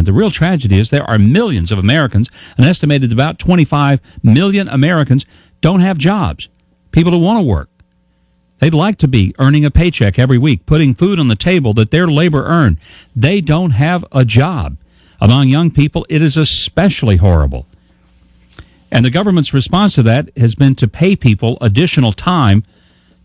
The real tragedy is there are millions of Americans, an estimated about 25 million Americans, don't have jobs. People who want to work. They'd like to be earning a paycheck every week, putting food on the table that their labor earned. They don't have a job. Among young people, it is especially horrible. And the government's response to that has been to pay people additional time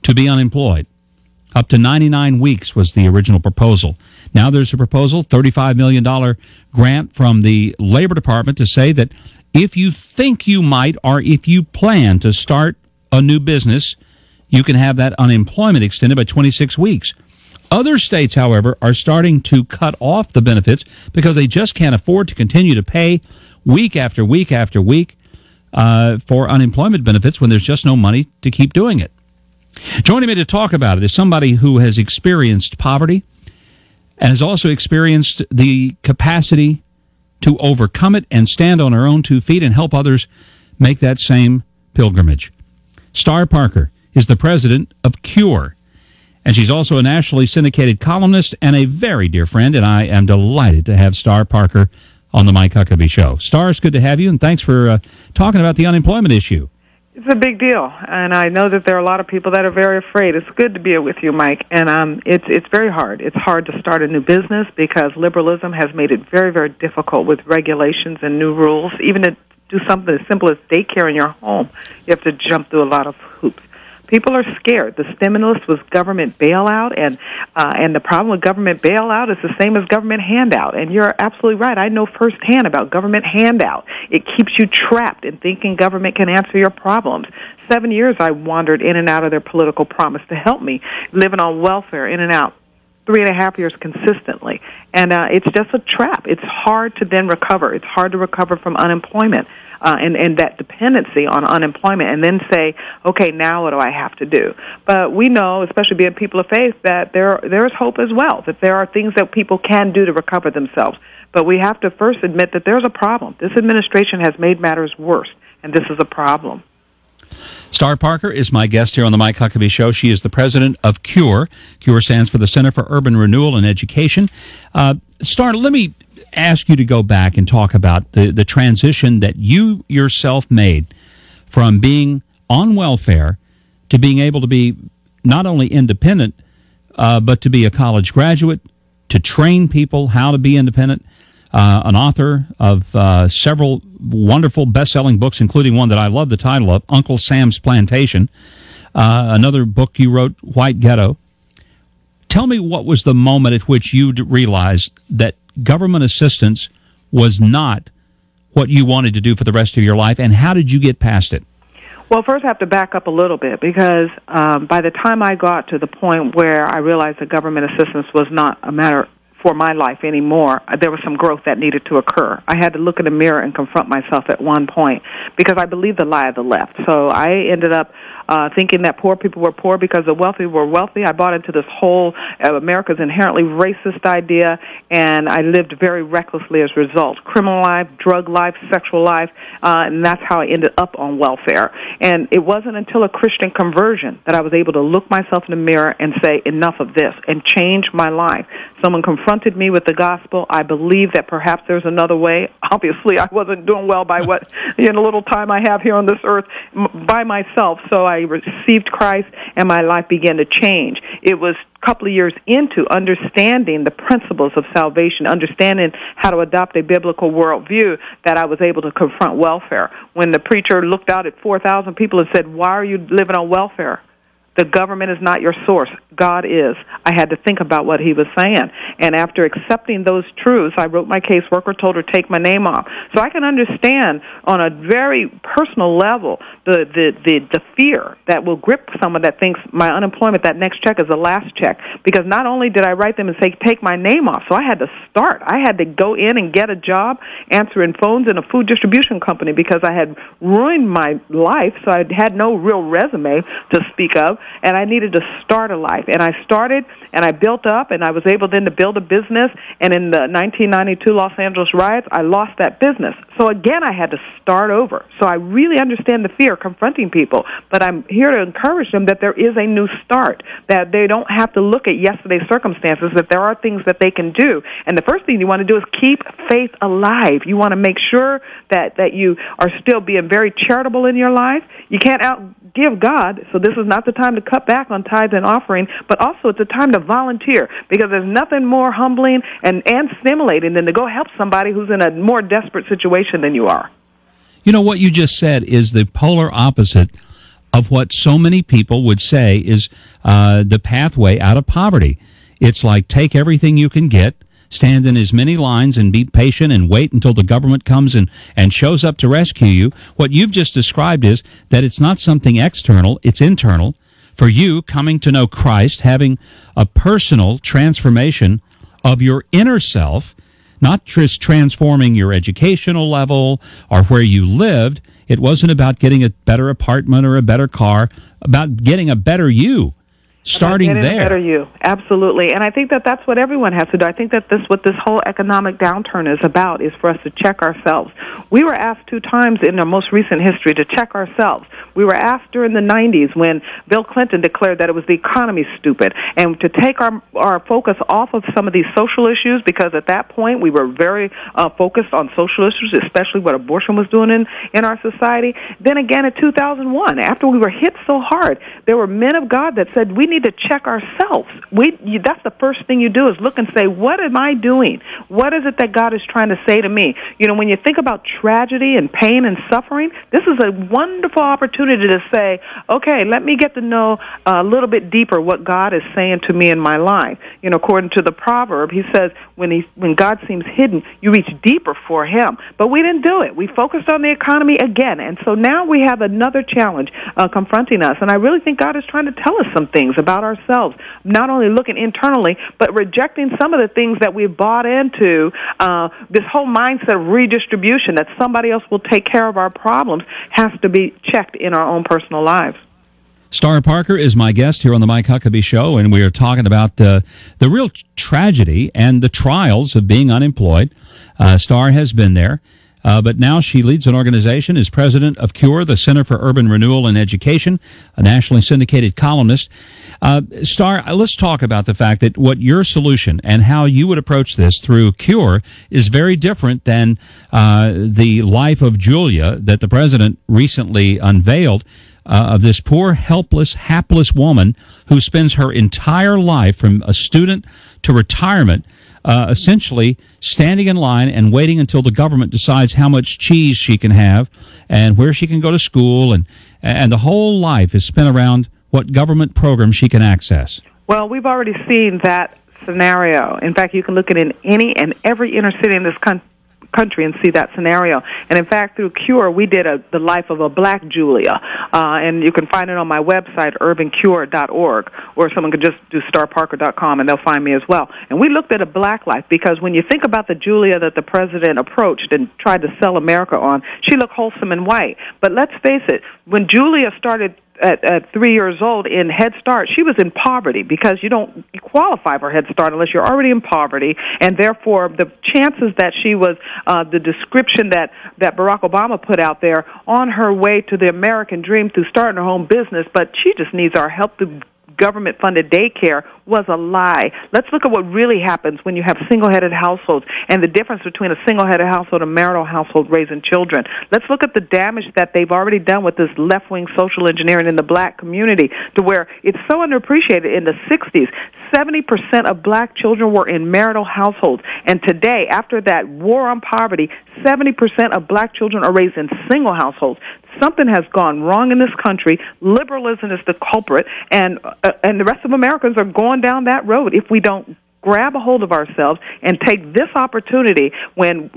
to be unemployed. Up to 99 weeks was the original proposal. Now there's a proposal, $35 million grant from the Labor Department to say that if you think you might or if you plan to start a new business, you can have that unemployment extended by 26 weeks. Other states, however, are starting to cut off the benefits because they just can't afford to continue to pay week after week after week for unemployment benefits when there's just no money to keep doing it. Joining me to talk about it is somebody who has experienced poverty and has also experienced the capacity to overcome it and stand on her own 2 feet and help others make that same pilgrimage. Star Parker is the president of CURE, and she's also a nationally syndicated columnist and a very dear friend, and I am delighted to have Star Parker on the Mike Huckabee Show. Star, it's good to have you, and thanks for talking about the unemployment issue. It's a big deal, and I know that there are a lot of people that are very afraid. It's good to be with you, Mike, and it's very hard. It's hard to start a new business because liberalism has made it very, very difficult with regulations and new rules. Even to do something as simple as daycare in your home, you have to jump through a lot of hoops. People are scared. The stimulus was government bailout, and the problem with government bailout is the same as government handout. And you're absolutely right. I know firsthand about government handout. It keeps you trapped in thinking government can answer your problems. 7 years I wandered in and out of their political promise to help me, living on welfare, in and out, 3.5 years consistently. And it's just a trap. It's hard to then recover. It's hard to recover from unemployment. And that dependency on unemployment, and then say, okay, now what do I have to do? But we know, especially being people of faith, that there is hope as well, that there are things that people can do to recover themselves. But we have to first admit that there's a problem. This administration has made matters worse, and this is a problem. Star Parker is my guest here on the Mike Huckabee Show. She is the president of CURE. CURE stands for the Center for Urban Renewal and Education. Star, let me ask you to go back and talk about the transition that you yourself made from being on welfare to being able to be not only independent, but to be a college graduate, to train people how to be independent, an author of several wonderful best-selling books, including one that I love the title of, Uncle Sam's Plantation, another book you wrote, White Ghetto. Tell me what was the moment at which you realized that government assistance was not what you wanted to do for the rest of your life, and how did you get past it? Well, first I have to back up a little bit because by the time I got to the point where I realized that government assistance was not a matter for my life anymore, there was some growth that needed to occur. I had to look in the mirror and confront myself at one point because I believed the lie of the left. So I ended up thinking that poor people were poor because the wealthy were wealthy. I bought into this whole America's inherently racist idea, and I lived very recklessly as a result. Criminal life, drug life, sexual life, and that's how I ended up on welfare. And it wasn't until a Christian conversion that I was able to look myself in the mirror and say, enough of this, and change my life. Someone confronted me with the gospel. I believe that perhaps there's another way. Obviously, I wasn't doing well by what, in the little time I have here on this earth, by myself. So I received Christ, and my life began to change. It was a couple of years into understanding the principles of salvation, understanding how to adopt a biblical worldview, that I was able to confront welfare. When the preacher looked out at 4,000 people and said, why are you living on welfare? The government is not your source. God is. I had to think about what he was saying. And after accepting those truths, I wrote my caseworker, told her to take my name off. So I can understand on a very personal level the fear that will grip someone that thinks my unemployment, that next check, is the last check. Because not only did I write them and say, take my name off, so I had to start. I had to go in and get a job answering phones in a food distribution company because I had ruined my life, so I had no real resume to speak of. And I needed to start a life. And I started, and I built up, and I was able then to build a business. And in the 1992 Los Angeles riots, I lost that business. So again, I had to start over. So I really understand the fear confronting people, but I'm here to encourage them that there is a new start, that they don't have to look at yesterday's circumstances, that there are things that they can do. And the first thing you want to do is keep faith alive. You want to make sure that you are still being very charitable in your life. You can't outgive God, so this is not the time to cut back on tithes and offering, but also it's a time to volunteer, because there's nothing more humbling and stimulating than to go help somebody who's in a more desperate situation than you are. You know, what you just said is the polar opposite of what so many people would say is the pathway out of poverty. It's like, take everything you can get, stand in as many lines and be patient and wait until the government comes and shows up to rescue you. What you've just described is that it's not something external, it's internal. For you, coming to know Christ, having a personal transformation of your inner self, not just transforming your educational level or where you lived. It wasn't about getting a better apartment or a better car, about getting a better you. Starting there. Better you, absolutely. And I think that that's what everyone has to do. I think that what this whole economic downturn is about is for us to check ourselves. We were asked 2 times in our most recent history to check ourselves. We were asked during the 90s when Bill Clinton declared that it was the economy stupid, and to take our focus off of some of these social issues, because at that point we were very focused on social issues, especially what abortion was doing in our society. Then again in 2001, after we were hit so hard, there were men of God that said we need to check ourselves. That's the first thing you do, is look and say, what am I doing? What is it that God is trying to say to me? You know, when you think about tragedy and pain and suffering, this is a wonderful opportunity to say, okay, let me get to know a little bit deeper what God is saying to me in my life. You know, according to the proverb, he says, when God seems hidden, you reach deeper for him. But we didn't do it. We focused on the economy again. And so now we have another challenge confronting us. And I really think God is trying to tell us some things about ourselves, not only looking internally, but rejecting some of the things that we've bought into, this whole mindset of redistribution, that somebody else will take care of our problems, has to be checked in our own personal lives. Star Parker is my guest here on the Mike Huckabee Show, and we are talking about the real tragedy and the trials of being unemployed. Star has been there. But now she leads an organization, is president of CURE, the Center for Urban Renewal and Education, a nationally syndicated columnist. Star, let's talk about the fact that what your solution and how you would approach this through CURE is very different than the life of Julia that the president recently unveiled, of this poor, helpless, hapless woman who spends her entire life, from a student to retirement, essentially standing in line and waiting until the government decides how much cheese she can have and where she can go to school, and the whole life is spent around what government program she can access. Well, we've already seen that scenario. In fact, you can look at it in any and every inner city in this country and see that scenario. And in fact, through CURE, we did the life of a black Julia, and you can find it on my website, urbancure.org, or someone could just do starparker.com and they'll find me as well. And we looked at a black life, because when you think about the Julia that the president approached and tried to sell America on, she looked wholesome and white. But let's face it, when Julia started at 3 years old in Head Start, she was in poverty, because you qualify for Head Start unless you're already in poverty, and therefore the chances that she was the description that Barack Obama put out there, on her way to the American dream through starting her own business, but she just needs our help through government-funded daycare, was a lie. Let's look at what really happens when you have single-headed households and the difference between a single-headed household and a marital household raising children. Let's look at the damage that they've already done with this left-wing social engineering in the black community, to where it's so underappreciated. In the 60s, 70% of black children were in marital households. And today, after that war on poverty, 70% of black children are raised in single households. Something has gone wrong in this country. Liberalism is the culprit, and the rest of Americans are going down that road if we don't grab a hold of ourselves and take this opportunity when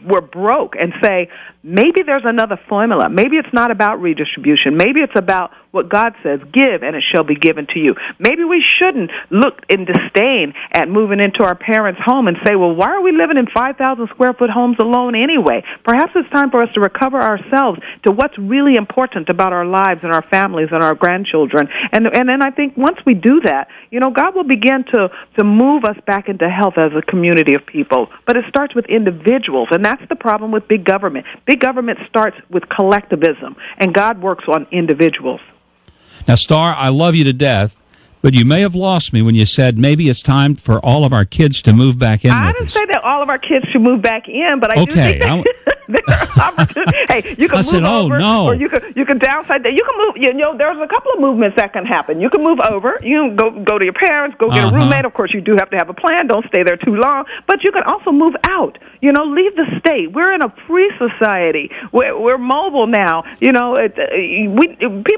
we're broke and say, maybe there's another formula. Maybe it's not about redistribution. Maybe it's about what God says, give and it shall be given to you. Maybe we shouldn't look in disdain at moving into our parents' home and say, well, why are we living in 5,000 square foot homes alone anyway? Perhaps it's time for us to recover ourselves to what's really important about our lives and our families and our grandchildren. And then I think once we do that, God will begin to move us back into health as a community of people. But it starts with individuals, and that's the problem with big government. Big government starts with collectivism, and God works on individuals. Now, Star, I love you to death, but you may have lost me when you said maybe it's time for all of our kids to move back in with us. I didn't say that all of our kids should move back in, but I do think that there are opportunities. Hey, you can move over, or you can downside. You can move. There's a couple of movements that can happen. You can move over. You can go to your parents, go get a roommate. Of course, you do have to have a plan. Don't stay there too long. But you can also move out. Leave the state. We're in a free society. We're mobile now. People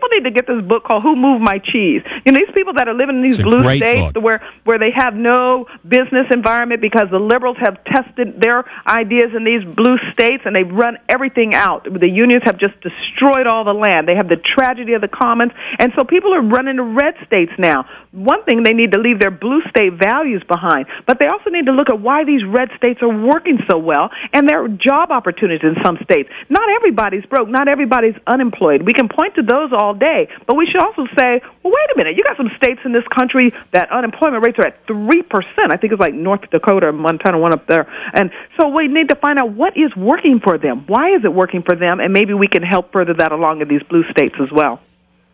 need to get this book called "Who Moved My Cheese." These people that are living in these blue states where they have no business environment because the liberals have tested their ideas in these blue states and they've run everything out. The unions have just destroyed all the land. They have the tragedy of the commons, and so people are running to red states now. One thing, they need to leave their blue state values behind, but they also need to look at why these red states are working so well, and there are job opportunities in some states. Not everybody's broke. Not everybody's unemployed. We can point to those all day, but we should also say, well, wait a minute. You got some states in this country that unemployment rates are at 3%. I think it's like North Dakota and Montana, one up there. And so we need to find out what is working for them. Why is it working for them? And maybe we can help further that along in these blue states as well.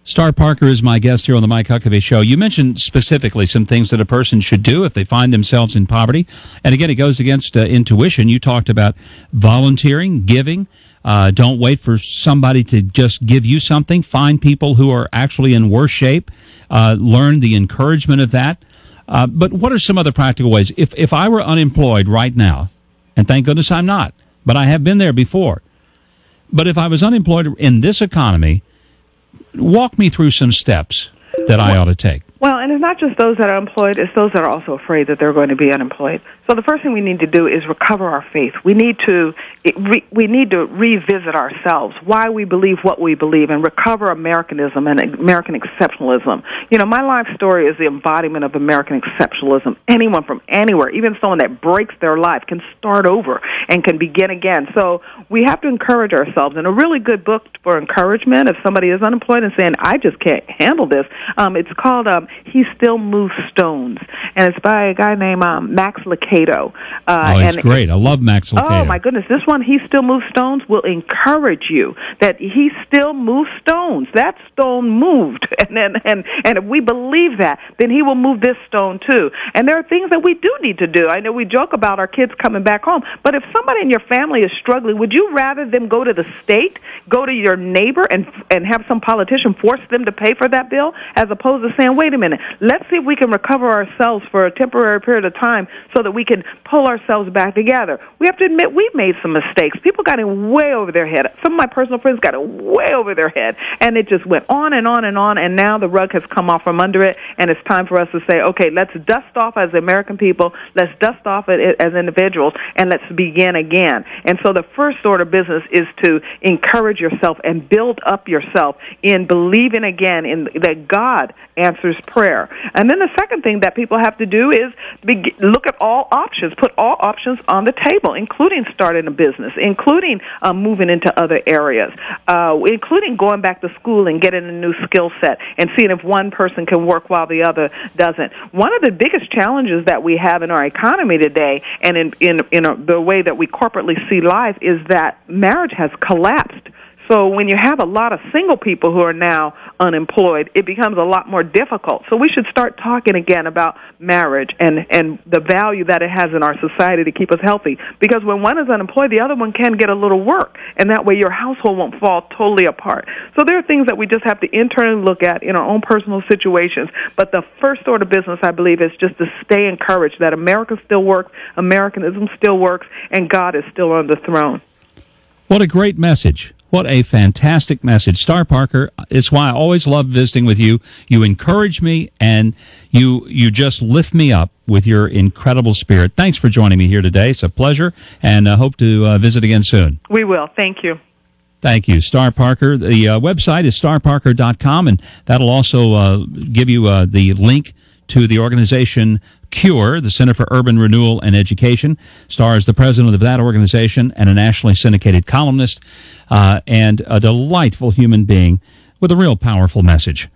Star Parker is my guest here on the Mike Huckabee Show. You mentioned specifically some things that a person should do if they find themselves in poverty. And again, it goes against intuition. You talked about volunteering, giving. Don't wait for somebody to just give you something. Find people who are actually in worse shape. Learn the encouragement of that. But what are some other practical ways? If I were unemployed right now, and thank goodness I'm not, but I have been there before. But if I was unemployed in this economy, walk me through some steps that I ought to take. Well, and it's not just those that are employed, it's those that are also afraid that they're going to be unemployed. So the first thing we need to do is recover our faith. We need to revisit ourselves, why we believe what we believe, and recover Americanism and American exceptionalism. My life story is the embodiment of American exceptionalism. Anyone from anywhere, even someone that breaks their life, can start over and can begin again. So we have to encourage ourselves. And a really good book for encouragement, if somebody is unemployed and saying, I just can't handle this, it's called He Still Moves Stones, and it's by a guy named Max Lucado. He's great. I love Max Lucado. Oh, my goodness. This one, He Still Moves Stones, will encourage you that he still moves stones. That stone moved, and if we believe that, then he will move this stone too. And there are things that we do need to do. I know we joke about our kids coming back home, but if somebody in your family is struggling, would you rather them go to the state, go to your neighbor, and have some politician force them to pay for that bill, as opposed to saying, wait a minute, let's see if we can recover ourselves for a temporary period of time so that we can pull ourselves back together. We have to admit we've made some mistakes. People got in way over their head. Some of my personal friends got in way over their head, and it just went on and on and on, and now the rug has come off from under it, and it's time for us to say, okay, let's dust off as American people, let's dust off as individuals, and let's begin again. And so the first order of business is to encourage yourself and build up yourself in believing again in that God answers prayer. And then the second thing that people have to do is look at all options, put all options on the table, including starting a business, including moving into other areas, including going back to school and getting a new skill set and seeing if one person can work while the other doesn't. One of the biggest challenges that we have in our economy today and in the way that we corporately see life is that marriage has collapsed. So when you have a lot of single people who are now unemployed, it becomes a lot more difficult. So we should start talking again about marriage and the value that it has in our society to keep us healthy. Because when one is unemployed, the other one can get a little work, and that way your household won't fall totally apart. So there are things that we just have to internally look at in our own personal situations. But the first order of business, I believe, is just to stay encouraged that America still works, Americanism still works, and God is still on the throne. What a great message. What a fantastic message. Star Parker, it's why I always love visiting with you. You encourage me, and you just lift me up with your incredible spirit. Thanks for joining me here today. It's a pleasure, and I hope to visit again soon. We will. Thank you. Thank you, Star Parker. The website is starparker.com, and that'll also give you the link to the organization CURE, the Center for Urban Renewal and Education. Star is the president of that organization and a nationally syndicated columnist and a delightful human being with a real powerful message.